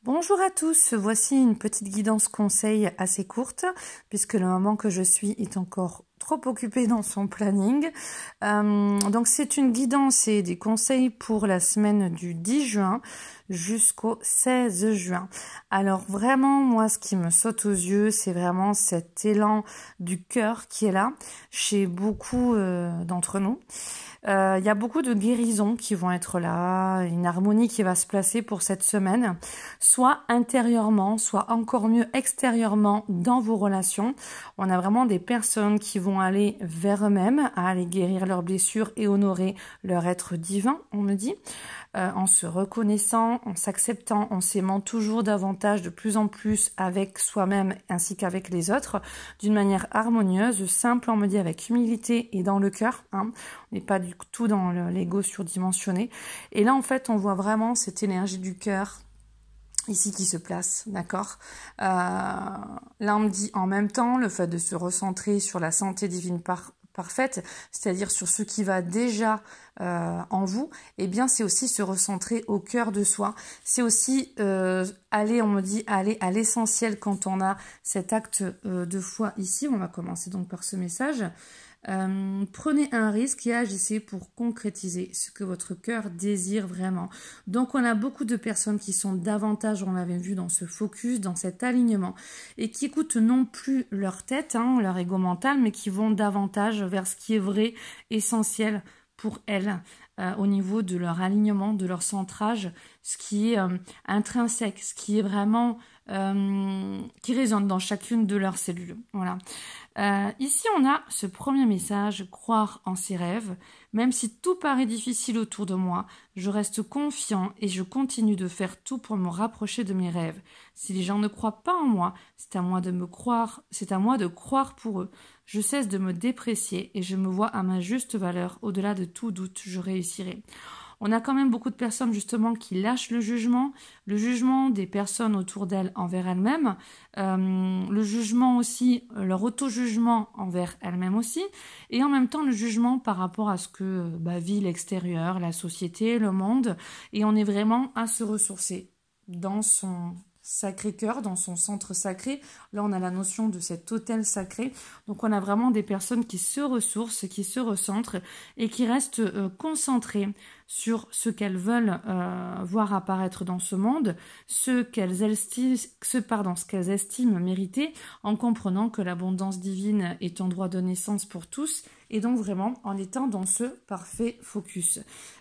Bonjour à tous, voici une petite guidance conseil assez courte puisque le moment que je suis est encore trop occupé dans son planning. Donc c'est une guidance et des conseils pour la semaine du 10 juin jusqu'au 16 juin. Alors vraiment, moi, ce qui me saute aux yeux, c'est vraiment cet élan du cœur qui est là chez beaucoup d'entre nous. Il y a beaucoup de guérisons qui vont être là, une harmonie qui va se placer pour cette semaine, soit intérieurement, soit encore mieux extérieurement dans vos relations. On a vraiment des personnes qui vont aller vers eux-mêmes, à aller guérir leurs blessures et honorer leur être divin, on me dit, en se reconnaissant, en s'acceptant, en s'aimant toujours davantage, de plus en plus avec soi-même ainsi qu'avec les autres, d'une manière harmonieuse, simple, on me dit, avec humilité et dans le cœur, hein. On n'est pas du tout dans l'ego surdimensionné. Et là, en fait, on voit vraiment cette énergie du cœur ici qui se place, d'accord. Là, on me dit en même temps, le fait de se recentrer sur la santé divine parfaite, c'est-à-dire sur ce qui va déjà en vous, eh bien c'est aussi se recentrer au cœur de soi. C'est aussi aller, on me dit, aller à l'essentiel quand on a cet acte de foi ici. On va commencer donc par ce message. Prenez un risque et agissez pour concrétiser ce que votre cœur désire vraiment. Donc on a beaucoup de personnes qui sont davantage, on l'avait vu, dans ce focus, dans cet alignement, et qui écoutent non plus leur tête, hein, leur ego mental, mais qui vont davantage vers ce qui est vrai, essentiel pour elles, au niveau de leur alignement, de leur centrage, ce qui est intrinsèque, ce qui est vraiment qui résonne dans chacune de leurs cellules. Voilà. Ici, on a ce premier message, croire en ses rêves. Même si tout paraît difficile autour de moi, je reste confiant et je continue de faire tout pour me rapprocher de mes rêves. Si les gens ne croient pas en moi, c'est à moi de me croire, c'est à moi de croire pour eux. Je cesse de me déprécier et je me vois à ma juste valeur. Au-delà de tout doute, je réussirai. On a quand même beaucoup de personnes justement qui lâchent le jugement des personnes autour d'elles envers elles-mêmes, le jugement aussi, leur auto-jugement envers elles-mêmes aussi, et en même temps le jugement par rapport à ce que vit l'extérieur, la société, le monde, et on est vraiment à se ressourcer dans son Sacré-Cœur, dans son centre sacré. Là, on a la notion de cet autel sacré. Donc, on a vraiment des personnes qui se ressourcent, qui se recentrent et qui restent concentrées sur ce qu'elles veulent voir apparaître dans ce monde, ce qu'elles estiment mériter, en comprenant que l'abondance divine est un droit de naissance pour tous, et donc vraiment en étant dans ce parfait focus.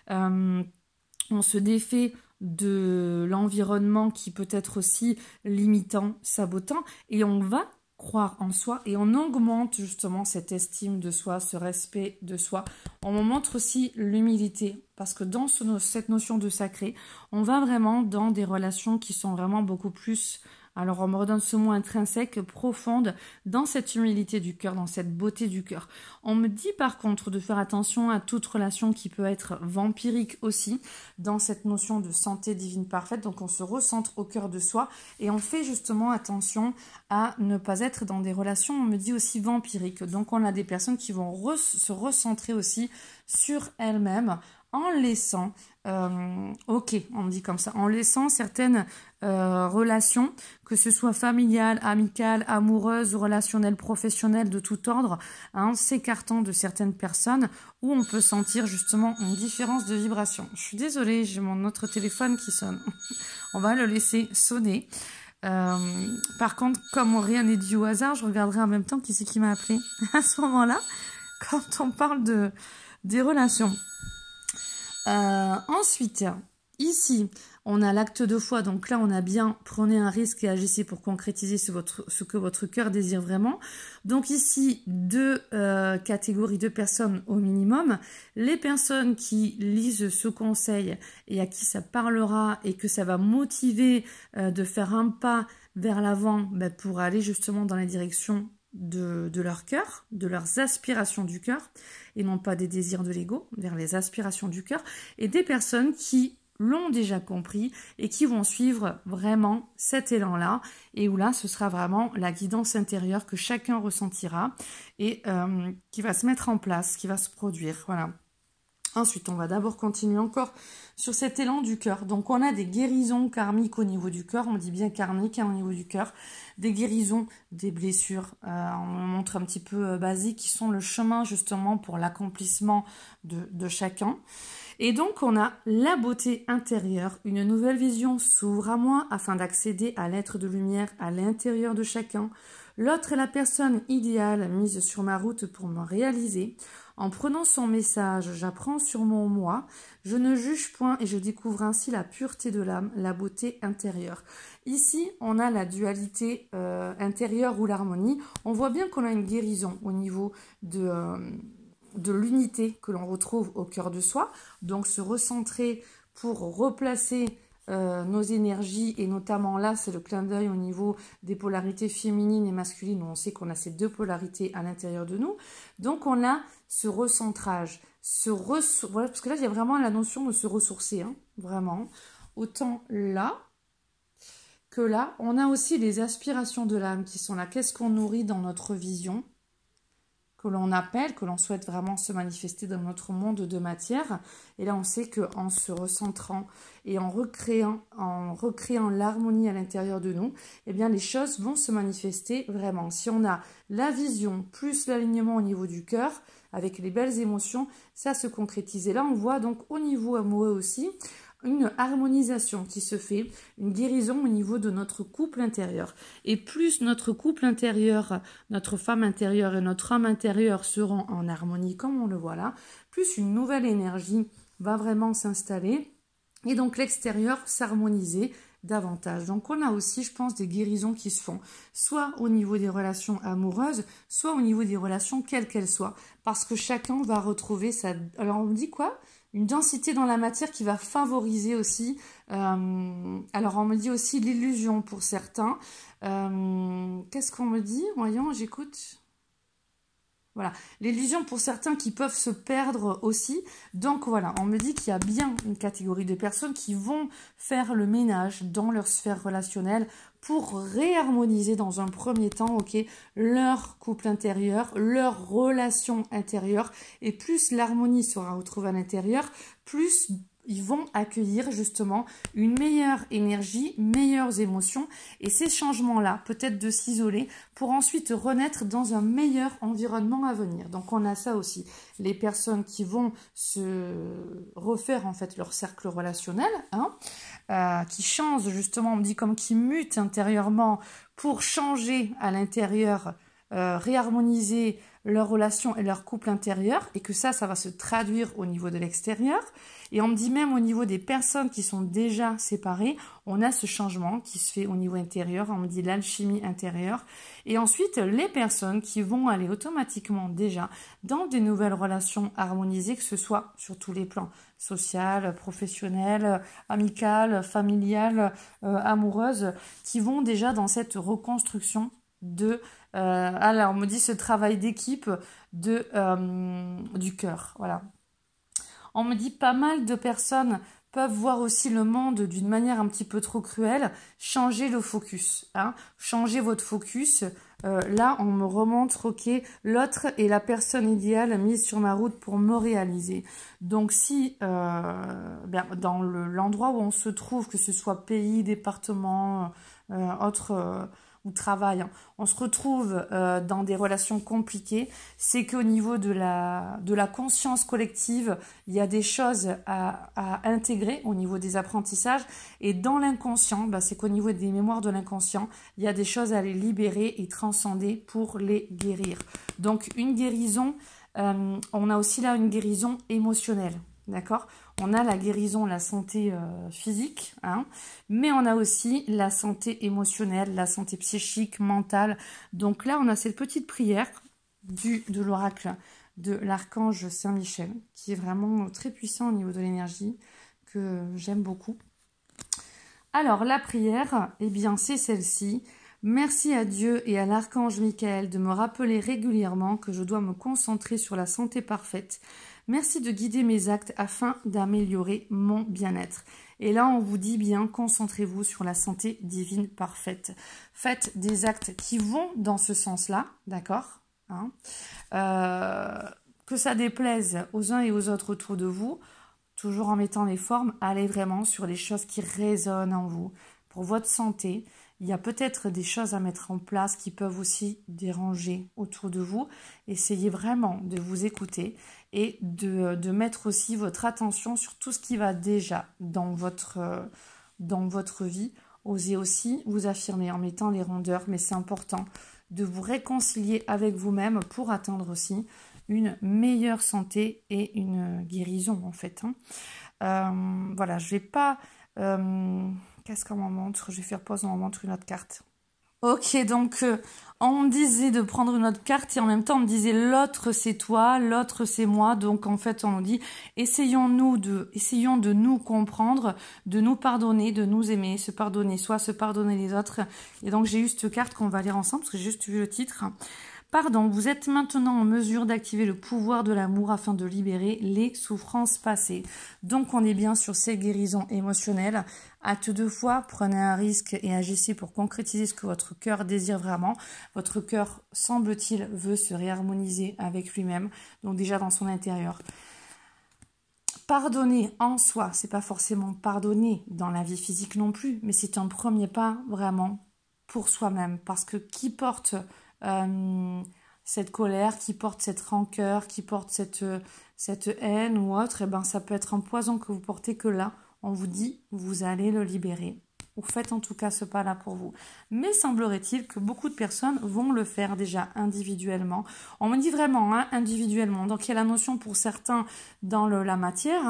On se défait de l'environnement qui peut être aussi limitant, sabotant, et on va croire en soi et on augmente justement cette estime de soi, ce respect de soi. On montre aussi l'humilité parce que dans cette notion de sacré, on va vraiment dans des relations qui sont vraiment beaucoup plus, alors on me redonne ce mot, intrinsèque, profonde, dans cette humilité du cœur, dans cette beauté du cœur. On me dit par contre de faire attention à toute relation qui peut être vampirique aussi, dans cette notion de santé divine parfaite. Donc on se recentre au cœur de soi et on fait justement attention à ne pas être dans des relations, on me dit aussi vampiriques. Donc on a des personnes qui vont se recentrer aussi sur elles-mêmes en laissant, on me dit comme ça, en laissant certaines relations, que ce soit familiales, amicales, amoureuses, relationnelles, professionnelles, de tout ordre, hein, s'écartant de certaines personnes où on peut sentir justement une différence de vibration. Je suis désolée, j'ai mon autre téléphone qui sonne. On va le laisser sonner. Par contre, comme rien n'est dû au hasard, je regarderai en même temps qui c'est qui m'a appelé à ce moment-là, quand on parle des relations. Ensuite, ici, on a l'acte de foi. Donc là, on a bien prenez un risque et agissez pour concrétiser ce que votre cœur désire vraiment. Donc ici, deux catégories de personnes au minimum. Les personnes qui lisent ce conseil et à qui ça parlera et que ça va motiver de faire un pas vers l'avant pour aller justement dans la direction de leur cœur, de leurs aspirations du cœur, et non pas des désirs de l'ego, vers les aspirations du cœur, et des personnes qui l'ont déjà compris et qui vont suivre vraiment cet élan-là, et où là, ce sera vraiment la guidance intérieure que chacun ressentira et qui va se mettre en place, qui va se produire, voilà. Ensuite, on va d'abord continuer encore sur cet élan du cœur. Donc, on a des guérisons karmiques au niveau du cœur. On dit bien karmique au niveau du cœur. Des guérisons, des blessures. On montre un petit peu basique, qui sont le chemin justement pour l'accomplissement de chacun. Et donc, on a la beauté intérieure. Une nouvelle vision s'ouvre à moi afin d'accéder à l'être de lumière à l'intérieur de chacun. L'autre est la personne idéale mise sur ma route pour me réaliser. En prenant son message, j'apprends sur mon moi, je ne juge point et je découvre ainsi la pureté de l'âme, la beauté intérieure. Ici, on a la dualité intérieure ou l'harmonie. On voit bien qu'on a une guérison au niveau de l'unité que l'on retrouve au cœur de soi. Donc, se recentrer pour replacer nos énergies, et notamment là, c'est le clin d'œil au niveau des polarités féminines et masculines, où on sait qu'on a ces deux polarités à l'intérieur de nous. Donc, on a ce recentrage, voilà, parce que là, il y a vraiment la notion de se ressourcer, hein, vraiment. Autant là que là, on a aussi les aspirations de l'âme qui sont là. Qu'est-ce qu'on nourrit dans notre vision, que l'on appelle, que l'on souhaite vraiment se manifester dans notre monde de matière. Et là, on sait qu'en se recentrant et en recréant l'harmonie à l'intérieur de nous, eh bien, les choses vont se manifester vraiment. Si on a la vision plus l'alignement au niveau du cœur, avec les belles émotions, ça se concrétise. Et là, on voit donc au niveau amoureux aussi, une harmonisation qui se fait, une guérison au niveau de notre couple intérieur. Et plus notre couple intérieur, notre femme intérieure et notre homme intérieur seront en harmonie, comme on le voit là, plus une nouvelle énergie va vraiment s'installer et donc l'extérieur s'harmoniser davantage. Donc on a aussi, je pense, des guérisons qui se font, soit au niveau des relations amoureuses, soit au niveau des relations quelles qu'elles soient, parce que chacun va retrouver sa... Alors on me dit quoi ? Une densité dans la matière qui va favoriser aussi, alors on me dit aussi l'illusion pour certains. Qu'est-ce qu'on me dit? Voyons, j'écoute. Voilà, l'illusion pour certains qui peuvent se perdre aussi. Donc voilà, on me dit qu'il y a bien une catégorie de personnes qui vont faire le ménage dans leur sphère relationnelle pour réharmoniser dans un premier temps, leur couple intérieur, leur relation intérieure. Et plus l'harmonie sera retrouvée à l'intérieur, plus ils vont accueillir justement une meilleure énergie, meilleures émotions. Et ces changements-là, peut-être de s'isoler pour ensuite renaître dans un meilleur environnement à venir. Donc on a ça aussi. Les personnes qui vont se refaire en fait leur cercle relationnel, qui changent justement, on me dit comme qui mutent intérieurement pour changer à l'intérieur, réharmoniser leur relation et leur couple intérieur, et que ça va se traduire au niveau de l'extérieur. Et on me dit même au niveau des personnes qui sont déjà séparées, on a ce changement qui se fait au niveau intérieur, on me dit l'alchimie intérieure. Et ensuite, les personnes qui vont aller automatiquement déjà dans des nouvelles relations harmonisées, que ce soit sur tous les plans, social, professionnel, amical, familial, amoureuse, qui vont déjà dans cette reconstruction alors on me dit ce travail d'équipe du cœur, voilà. On me dit pas mal de personnes peuvent voir aussi le monde d'une manière un petit peu trop cruelle, changer le focus, changer votre focus. Là, on me remontre, l'autre est la personne idéale mise sur ma route pour me réaliser. Donc si dans l'endroit où on se trouve, que ce soit pays, département, autre... ou travail, on se retrouve dans des relations compliquées, c'est qu'au niveau de la conscience collective, il y a des choses à intégrer au niveau des apprentissages, et dans l'inconscient, c'est qu'au niveau des mémoires de l'inconscient, il y a des choses à les libérer et transcender pour les guérir. Donc une guérison, on a aussi là une guérison émotionnelle. D'accord? On a la guérison, la santé physique, mais on a aussi la santé émotionnelle, la santé psychique, mentale. Donc là, on a cette petite prière de l'oracle de l'archange Saint-Michel, qui est vraiment très puissant au niveau de l'énergie, que j'aime beaucoup. Alors, la prière, c'est celle-ci. Merci à Dieu et à l'archange Michael de me rappeler régulièrement que je dois me concentrer sur la santé parfaite. Merci de guider mes actes afin d'améliorer mon bien-être. Et là, on vous dit bien, concentrez-vous sur la santé divine parfaite. Faites des actes qui vont dans ce sens-là, d'accord ? que ça déplaise aux uns et aux autres autour de vous, toujours en mettant les formes, allez vraiment sur les choses qui résonnent en vous. Pour votre santé, il y a peut-être des choses à mettre en place qui peuvent aussi déranger autour de vous. Essayez vraiment de vous écouter et de mettre aussi votre attention sur tout ce qui va déjà dans votre vie. Osez aussi vous affirmer en mettant les rondeurs, mais c'est important de vous réconcilier avec vous-même pour atteindre aussi une meilleure santé et une guérison en fait. Voilà, je vais pas... qu'est-ce qu'on m'en montre? Je vais faire pause, on m'en montre une autre carte. Ok, donc on me disait de prendre une autre carte et en même temps on me disait l'autre c'est toi, l'autre c'est moi. Donc en fait on nous dit essayons de nous comprendre, de nous pardonner, de nous aimer, se pardonner soi, se pardonner les autres. Et donc j'ai eu cette carte qu'on va lire ensemble parce que j'ai juste vu le titre. Pardon, vous êtes maintenant en mesure d'activer le pouvoir de l'amour afin de libérer les souffrances passées. Donc on est bien sur ces guérisons émotionnelles. Acte 2 fois, prenez un risque et agissez pour concrétiser ce que votre cœur désire vraiment. Votre cœur, semble-t-il, veut se réharmoniser avec lui-même, donc déjà dans son intérieur. Pardonner en soi, c'est pas forcément pardonner dans la vie physique non plus, mais c'est un premier pas vraiment pour soi-même, parce que qui porte cette colère, qui porte cette rancœur, qui porte cette haine ou autre, et ben ça peut être un poison que vous portez que là, on vous dit, vous allez le libérer. Ou faites en tout cas ce pas-là pour vous. Mais semblerait-il que beaucoup de personnes vont le faire déjà individuellement. On me dit vraiment individuellement. Donc il y a la notion pour certains dans la matière,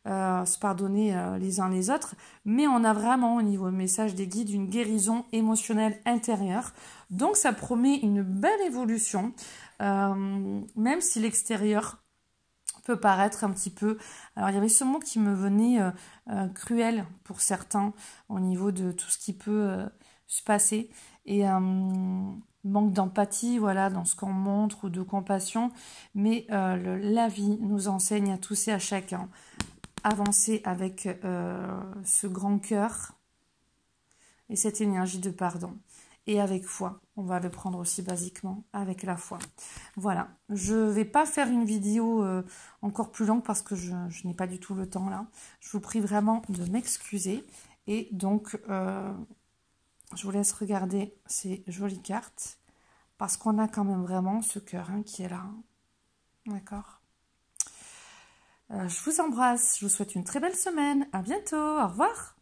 se pardonner les uns les autres, mais on a vraiment au niveau message des guides une guérison émotionnelle intérieure. Donc ça promet une belle évolution, même si l'extérieur peut paraître un petit peu... Alors, il y avait ce mot qui me venait cruel pour certains au niveau de tout ce qui peut se passer. Et manque d'empathie, voilà, dans ce qu'on montre ou de compassion. Mais la vie nous enseigne à tous et à chacun. Avancer avec ce grand cœur et cette énergie de pardon. Et avec foi, on va le prendre aussi basiquement avec la foi. Voilà, je ne vais pas faire une vidéo encore plus longue parce que je n'ai pas du tout le temps là. Je vous prie vraiment de m'excuser. Et donc, je vous laisse regarder ces jolies cartes parce qu'on a quand même vraiment ce cœur qui est là. D'accord. Je vous embrasse, je vous souhaite une très belle semaine. À bientôt, au revoir.